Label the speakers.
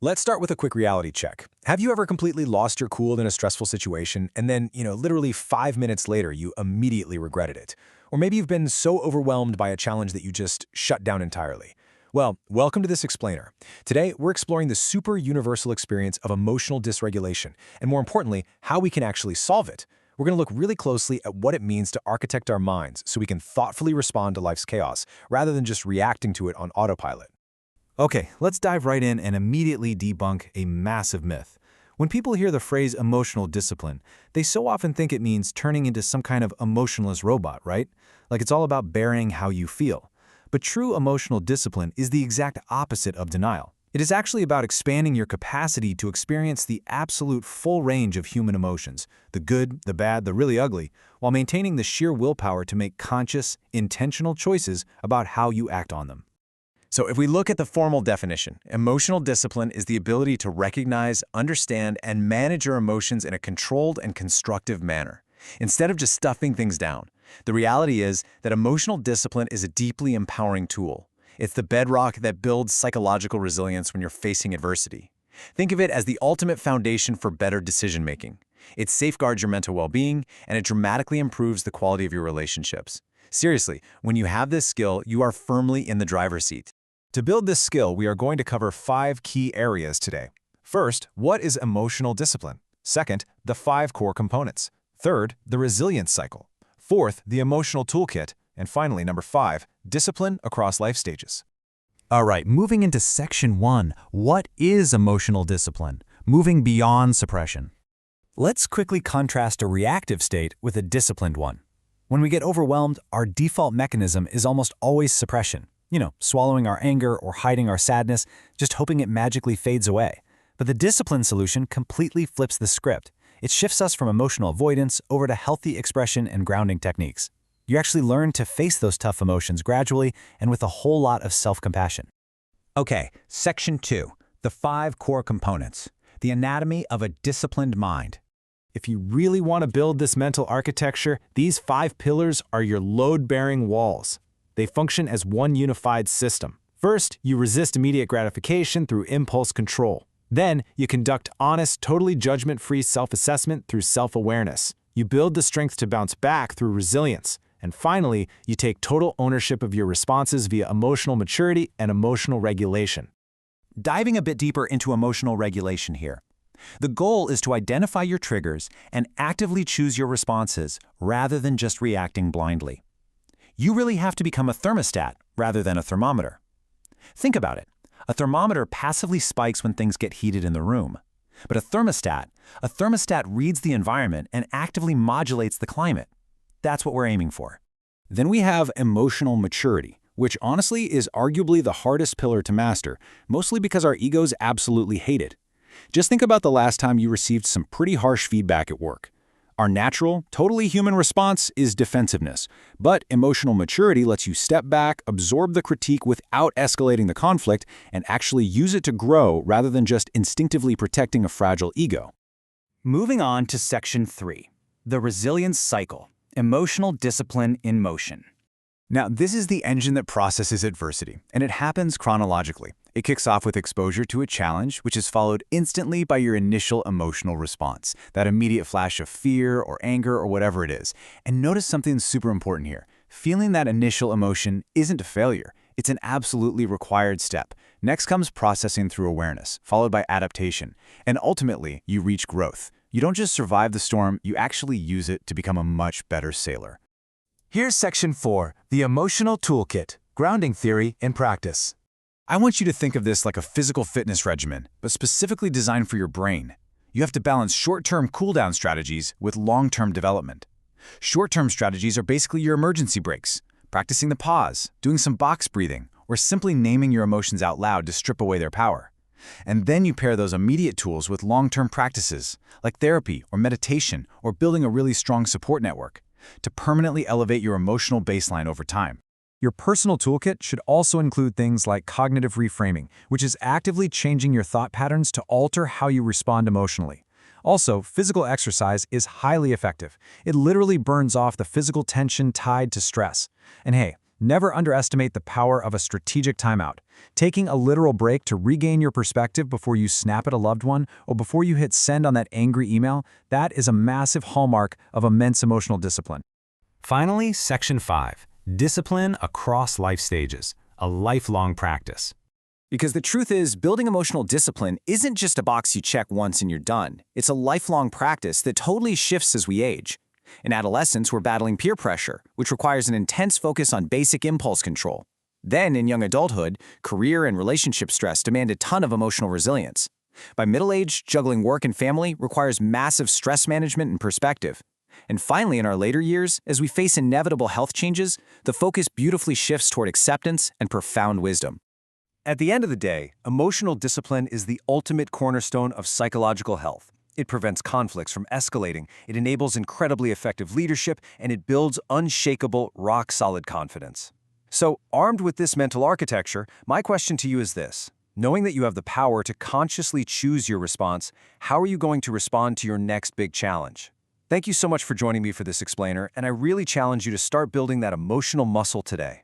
Speaker 1: Let's start with a quick reality check. Have you ever completely lost your cool in a stressful situation and then, literally 5 minutes later, you immediately regretted it? Or maybe you've been so overwhelmed by a challenge that you just shut down entirely. Well, welcome to this explainer. Today, we're exploring the super universal experience of emotional dysregulation, and more importantly, how we can actually solve it. We're going to look really closely at what it means to architect our minds so we can thoughtfully respond to life's chaos, rather than just reacting to it on autopilot.
Speaker 2: Okay, let's dive right in and immediately debunk a massive myth. When people hear the phrase emotional discipline, they so often think it means turning into some kind of emotionless robot, right? Like it's all about bearing how you feel. But true emotional discipline is the exact opposite of denial. It is actually about expanding your capacity to experience the absolute full range of human emotions, the good, the bad, the really ugly, while maintaining the sheer willpower to make conscious, intentional choices about how you act on them.
Speaker 1: So if we look at the formal definition, emotional discipline is the ability to recognize, understand, and manage your emotions in a controlled and constructive manner, instead of just stuffing things down. The reality is that emotional discipline is a deeply empowering tool. It's the bedrock that builds psychological resilience when you're facing adversity. Think of it as the ultimate foundation for better decision-making. It safeguards your mental well-being, and it dramatically improves the quality of your relationships. Seriously, when you have this skill, you are firmly in the driver's seat.
Speaker 3: To build this skill, we are going to cover 5 key areas today. First, what is emotional discipline? Second, the 5 core components. Third, the resilience cycle. Fourth, the emotional toolkit. And finally, number 5, discipline across life stages.
Speaker 2: All right, moving into section 1, what is emotional discipline? Moving beyond suppression. Let's quickly contrast a reactive state with a disciplined one. When we get overwhelmed, our default mechanism is almost always suppression. Swallowing our anger or hiding our sadness, just hoping it magically fades away. But the discipline solution completely flips the script. It shifts us from emotional avoidance over to healthy expression and grounding techniques. You actually learn to face those tough emotions gradually and with a whole lot of self-compassion.
Speaker 4: Okay, section 2, the 5 core components, the anatomy of a disciplined mind.
Speaker 3: If you really want to build this mental architecture, these 5 pillars are your load-bearing walls. They function as one unified system. First, you resist immediate gratification through impulse control. Then, you conduct honest, totally judgment-free self-assessment through self-awareness. You build the strength to bounce back through resilience. And finally, you take total ownership of your responses via emotional maturity and emotional regulation.
Speaker 4: Diving a bit deeper into emotional regulation here. The goal is to identify your triggers and actively choose your responses rather than just reacting blindly. You really have to become a thermostat rather than a thermometer. Think about it. A thermometer passively spikes when things get heated in the room. But a thermostat reads the environment and actively modulates the climate. That's what we're aiming for.
Speaker 2: Then we have emotional maturity, which honestly is arguably the hardest pillar to master, mostly because our egos absolutely hate it. Just think about the last time you received some pretty harsh feedback at work. Our natural, totally human response is defensiveness, but emotional maturity lets you step back, absorb the critique without escalating the conflict, and actually use it to grow rather than just instinctively protecting a fragile ego.
Speaker 5: Moving on to section 3, the resilience cycle, emotional discipline in motion.
Speaker 3: Now, this is the engine that processes adversity, and it happens chronologically. It kicks off with exposure to a challenge, which is followed instantly by your initial emotional response, that immediate flash of fear or anger or whatever it is. And notice something super important here. Feeling that initial emotion isn't a failure. It's an absolutely required step. Next comes processing through awareness, followed by adaptation. And ultimately, you reach growth. You don't just survive the storm, you actually use it to become a much better sailor. Here's section 4, the emotional toolkit, grounding theory in practice. I want you to think of this like a physical fitness regimen, but specifically designed for your brain. You have to balance short-term cool-down strategies with long-term development. Short-term strategies are basically your emergency brakes, practicing the pause, doing some box breathing, or simply naming your emotions out loud to strip away their power. And then you pair those immediate tools with long-term practices, like therapy or meditation or building a really strong support network, to permanently elevate your emotional baseline over time. Your personal toolkit should also include things like cognitive reframing, which is actively changing your thought patterns to alter how you respond emotionally. Also, physical exercise is highly effective. It literally burns off the physical tension tied to stress. And hey,
Speaker 2: Never underestimate the power of a strategic timeout. Taking a literal break to regain your perspective before you snap at a loved one or before you hit send on that angry email, that is a massive hallmark of immense emotional discipline. Finally, Section 5. Discipline across life stages, a lifelong practice.
Speaker 3: Because the truth is, building emotional discipline isn't just a box you check once and you're done. It's a lifelong practice that totally shifts as we age. In adolescence, we're battling peer pressure, which requires an intense focus on basic impulse control. Then, in young adulthood, career and relationship stress demand a ton of emotional resilience. By middle age, juggling work and family requires massive stress management and perspective. And finally, in our later years, as we face inevitable health changes, the focus beautifully shifts toward acceptance and profound wisdom.
Speaker 1: At the end of the day, emotional discipline is the ultimate cornerstone of psychological health. It prevents conflicts from escalating, it enables incredibly effective leadership, and it builds unshakable, rock-solid confidence. So, armed with this mental architecture, my question to you is this. Knowing that you have the power to consciously choose your response, how are you going to respond to your next big challenge? Thank you so much for joining me for this explainer, and I really challenge you to start building that emotional muscle today.